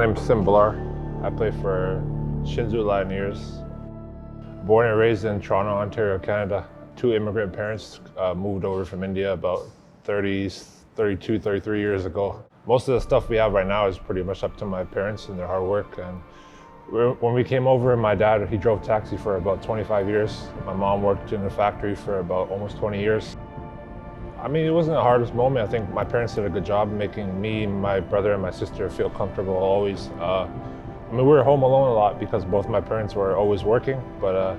name's Bhullar. I play for Lioneers. Born and raised in Toronto, Ontario, Canada. Two immigrant parents moved over from India about 32, 33 years ago. Most of the stuff we have right now is pretty much up to my parents and their hard work. And when we came over, my dad, he drove taxi for about 25 years. My mom worked in a factory for about almost 20 years. I mean, it wasn't the hardest moment. I think my parents did a good job making me, my brother, and my sister feel comfortable always. I mean, we were home alone a lot because both my parents were always working. But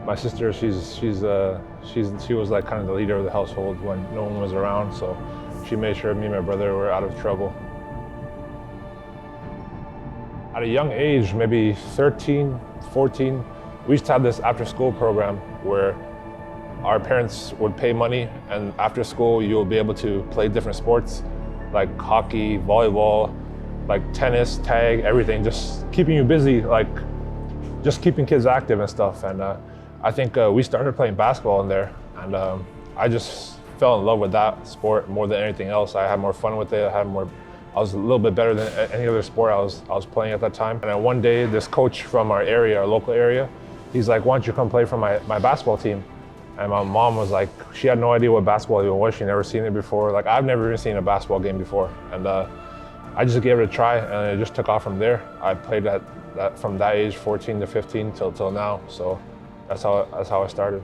my sister, she was like kind of the leader of the household when no one was around. So she made sure me and my brother were out of trouble. At a young age, maybe 13, 14, we used to have this after-school program where our parents would pay money, and after school you'll be able to play different sports like hockey, volleyball, like tennis, tag, everything, just keeping you busy, like just keeping kids active and stuff. And I think we started playing basketball in there, and I just fell in love with that sport more than anything else. I had more fun with it. I was a little bit better than any other sport I was playing at that time. And then one day, this coach from our area, our local area, he's like, "Why don't you come play for my basketball team?" And my mom was like, she had no idea what basketball even was. She'd never seen it before. Like, I've never even seen a basketball game before. And I just gave it a try, and it just took off from there. I played from that age, 14 to 15 till now. So that's how I started.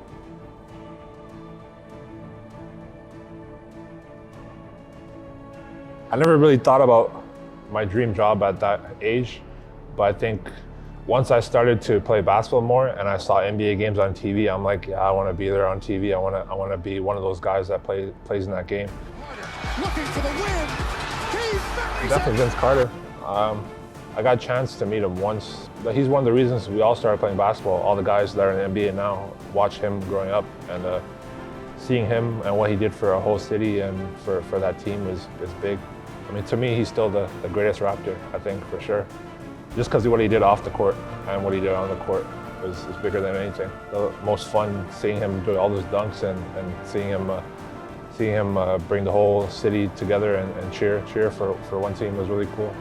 I never really thought about my dream job at that age, but I think once I started to play basketball more and I saw NBA games on TV, I'm like, yeah, I want to be there on TV. I want to be one of those guys that plays in that game. Looking for the win. Definitely Vince Carter. I got a chance to meet him once. But he's one of the reasons we all started playing basketball. All the guys that are in the NBA now watch him growing up, and seeing him and what he did for a whole city and for that team is big. I mean, to me, he's still the greatest Raptor, I think, for sure. Just because of what he did off the court and what he did on the court is bigger than anything. The most fun seeing him do all those dunks and seeing him bring the whole city together and cheer for one team was really cool.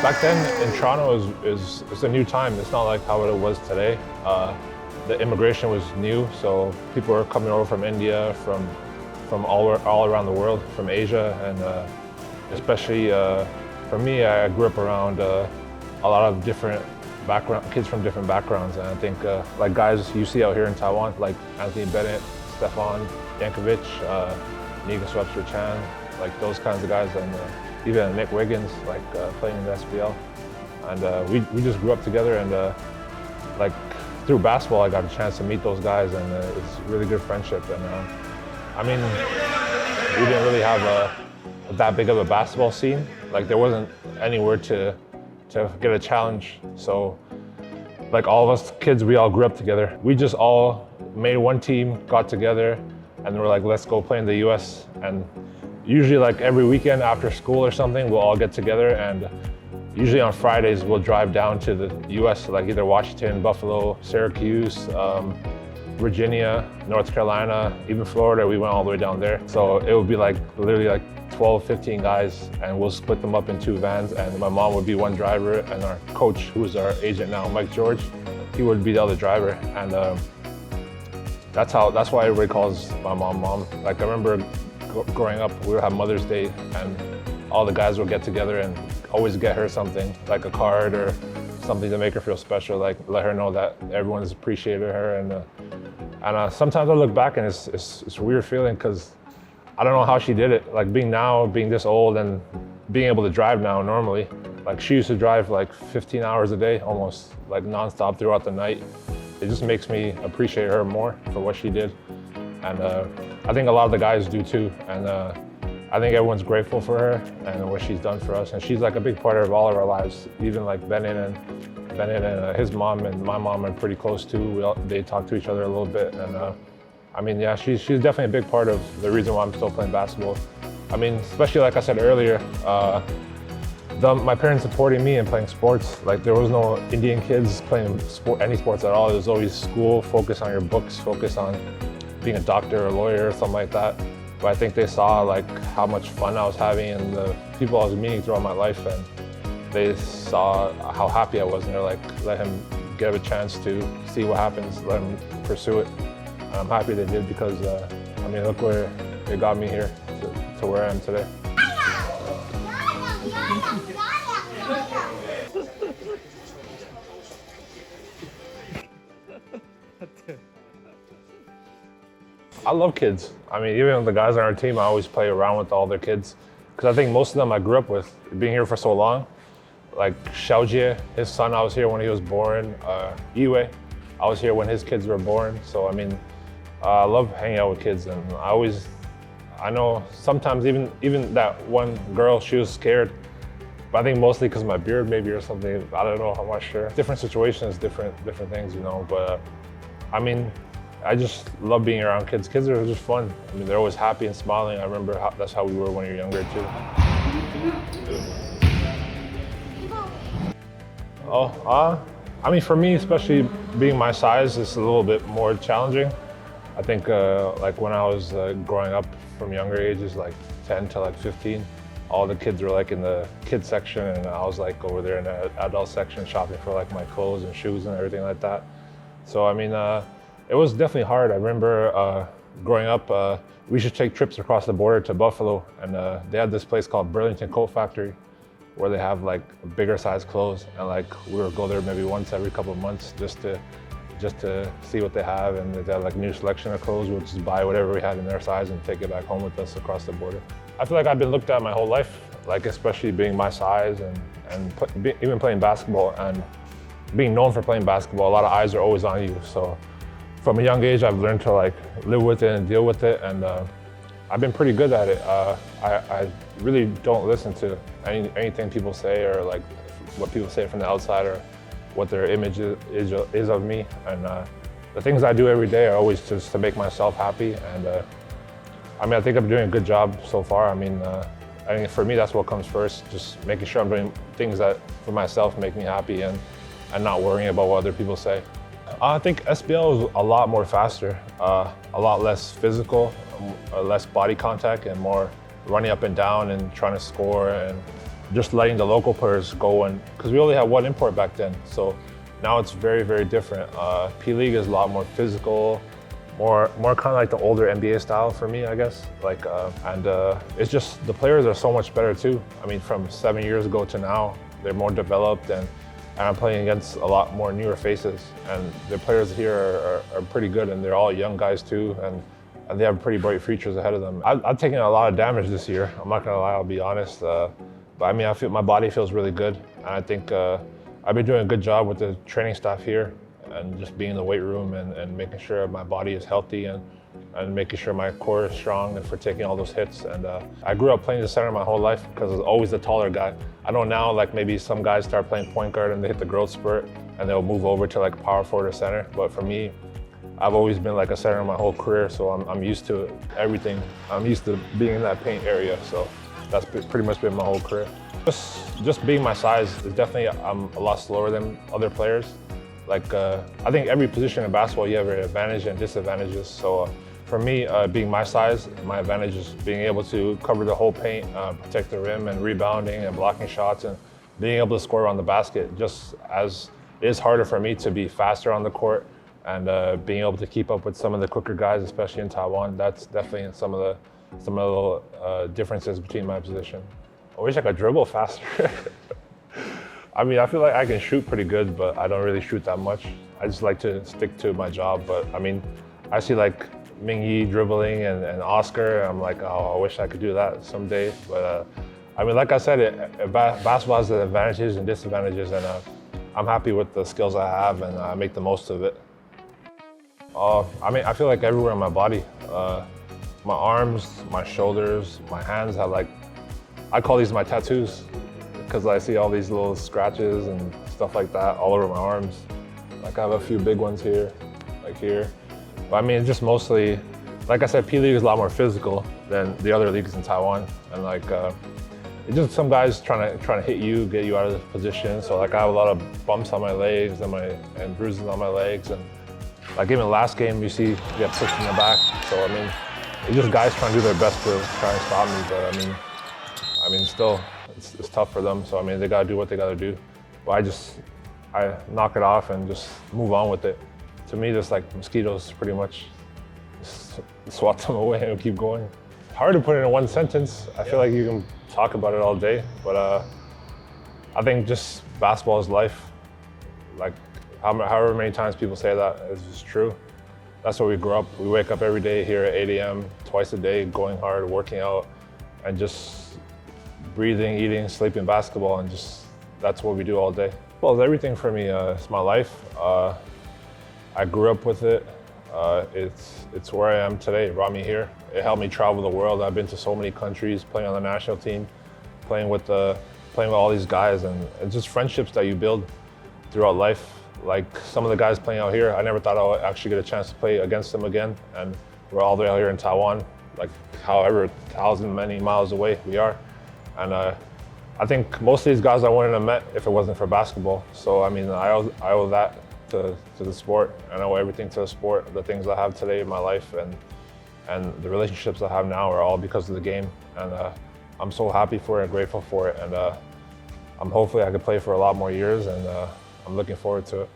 Back then in Toronto, it's a new time. It's not like how it was today. The immigration was new, so people were coming over from India, from all around the world, from Asia, and especially for me, I grew up around a lot of different kids from different backgrounds, and I think like guys you see out here in Taiwan, like Anthony Bennett, Stefan Yankovic, Negus Webster-Chan, like those kinds of guys, and even Nick Wiggins, like playing in the SPL. And we just grew up together, and like through basketball, I got a chance to meet those guys, and it's a really good friendship. And I mean, we didn't really have that big of a basketball scene. Like there wasn't anywhere to get a challenge. So like all of us kids, we all grew up together. We just all made one team, got together, and we're like, let's go play in the US. And usually like every weekend after school or something, we'll all get together, and usually on Fridays, we'll drive down to the US, like either Washington, Buffalo, Syracuse, Virginia, North Carolina, even Florida. We went all the way down there. So it would be like literally like 12, 15 guys, and we'll split them up in two vans, and my mom would be one driver, and our coach, who's our agent now, Mike George, he would be the other driver. And that's why everybody calls my mom. Like I remember growing up, we would have Mother's Day, and all the guys would get together and always get her something, like a card or something to make her feel special, like let her know that everyone has appreciated her. And sometimes I look back and it's a weird feeling, because I don't know how she did it. Like being this old and being able to drive now normally. Like she used to drive like 15 hours a day, almost like nonstop throughout the night. It just makes me appreciate her more for what she did. And I think a lot of the guys do too. And I think everyone's grateful for her and what she's done for us. And she's like a big part of all of our lives. Even like Bennett and his mom and my mom are pretty close too. They talk to each other a little bit. And I mean, yeah, she's definitely a big part of the reason why I'm still playing basketball. I mean, especially like I said earlier, my parents supporting me in playing sports. Like there was no Indian kids playing any sports at all. It was always school, focus on your books, focus on being a doctor or a lawyer or something like that. but I think they saw like how much fun I was having and the people I was meeting throughout my life, and they saw how happy I was, and they're like, let him get a chance to see what happens, let him pursue it. And I'm happy they did because, I mean, look where they got me here to where I am today. I love kids. I mean, even the guys on our team, I always play around with all their kids. Because I think most of them I grew up with, being here for so long. Like Xiaojie, his son, I was here when he was born. Yue, I was here when his kids were born. So, I mean, I love hanging out with kids. And I know sometimes even that one girl, she was scared. But I think mostly because of my beard maybe or something. I don't know, I'm not sure. Different situations, different things, you know. But I mean, I just love being around kids. Kids are just fun. I mean, they're always happy and smiling. I remember that's how we were when you're younger too. I mean, for me, especially being my size, it's a little bit more challenging. I think like when I was growing up from younger ages, like 10 to like 15, all the kids were like in the kids section, and I was like over there in the adult section shopping for like my clothes and shoes and everything like that. So I mean, it was definitely hard. I remember growing up, we should take trips across the border to Buffalo, and they had this place called Burlington Coat Factory, where they have like bigger size clothes, and like we would go there maybe once every couple of months just to see what they have, and they had like new selection of clothes. We'd just buy whatever we had in their size and take it back home with us across the border. I feel like I've been looked at my whole life, like especially being my size and even playing basketball and being known for playing basketball. A lot of eyes are always on you. So from a young age, I've learned to like live with it and deal with it, and I've been pretty good at it. I really don't listen to anything people say or like what people say from the outside or what their image is of me. And the things I do every day are always just to make myself happy. And I mean, I think I'm doing a good job so far. I mean, I think for me, that's what comes first, just making sure I'm doing things that for myself make me happy and not worrying about what other people say. I think SBL is a lot more faster, a lot less physical, less body contact, and more running up and down and trying to score and just letting the local players go. And because we only had one import back then, so now it's very, very different. P League is a lot more physical, more kind of like the older NBA style for me, I guess. Like, and it's just the players are so much better too. I mean, from 7 years ago to now, they're more developed, and I'm playing against a lot more newer faces, and the players here are pretty good, and they're all young guys too, and they have pretty bright futures ahead of them. I've taken a lot of damage this year. I'm not gonna lie, I'll be honest. But I mean, I feel my body feels really good, and I think I've been doing a good job with the training staff here, and just being in the weight room and making sure my body is healthy and making sure my core is strong and for taking all those hits. And I grew up playing the center my whole life because I was always the taller guy. I know now, like maybe some guys start playing point guard and they hit the growth spurt and they'll move over to like power forward or center. But for me, I've always been like a center my whole career, so I'm used to everything. I'm used to being in that paint area, so that's pretty much been my whole career. Just being my size is definitely, I'm a lot slower than other players. Like, I think every position in basketball, you have an advantage and disadvantages. So for me, being my size, my advantage is being able to cover the whole paint, protect the rim, and rebounding and blocking shots, and being able to score around the basket. Just as it is harder for me to be faster on the court and being able to keep up with some of the quicker guys, especially in Taiwan. That's definitely some of the little differences between my position. I wish I could dribble faster. I mean, I feel like I can shoot pretty good, but I don't really shoot that much. I just like to stick to my job. But I mean, I see like Mingyi dribbling and Oscar, and I'm like, oh, I wish I could do that someday. But I mean, like I said, basketball has the advantages and disadvantages, and I'm happy with the skills I have, and I make the most of it. I mean, I feel like everywhere in my body, my arms, my shoulders, my hands have like, I call these my tattoos, because I see all these little scratches and stuff like that all over my arms. Like I have a few big ones here, like here. But I mean, it's just mostly, like I said, P League is a lot more physical than the other leagues in Taiwan. And like, it's just some guys trying to hit you, get you out of the position. So like I have a lot of bumps on my legs and bruises on my legs. And like even last game, you see, you get pushed in the back. So I mean, it's just guys trying to do their best to try and stop me. But I mean, still, it's tough for them. So I mean, they gotta do what they gotta do. But I knock it off and just move on with it. To me, just like mosquitoes, pretty much. Just swat them away and keep going. Hard to put it in one sentence. I feel like you can talk about it all day, but I think just basketball is life. Like however many times people say that is just true. That's where we grew up. We wake up every day here at 8 a.m., twice a day, going hard, working out, and just breathing, eating, sleeping basketball, and just that's what we do all day. Well, it's everything for me. It's my life. I grew up with it. It's where I am today. It brought me here. It helped me travel the world. I've been to so many countries, playing on the national team, playing with all these guys, and just friendships that you build throughout life. Like some of the guys playing out here, I never thought I would actually get a chance to play against them again. And we're all the way out here in Taiwan, like however many miles away we are. And I think most of these guys I wouldn't have met if it wasn't for basketball. So I mean, I owe that to the sport. I owe everything to the sport. The things I have today in my life and the relationships I have now are all because of the game. And I'm so happy for it and grateful for it. And hopefully I could play for a lot more years, and I'm looking forward to it.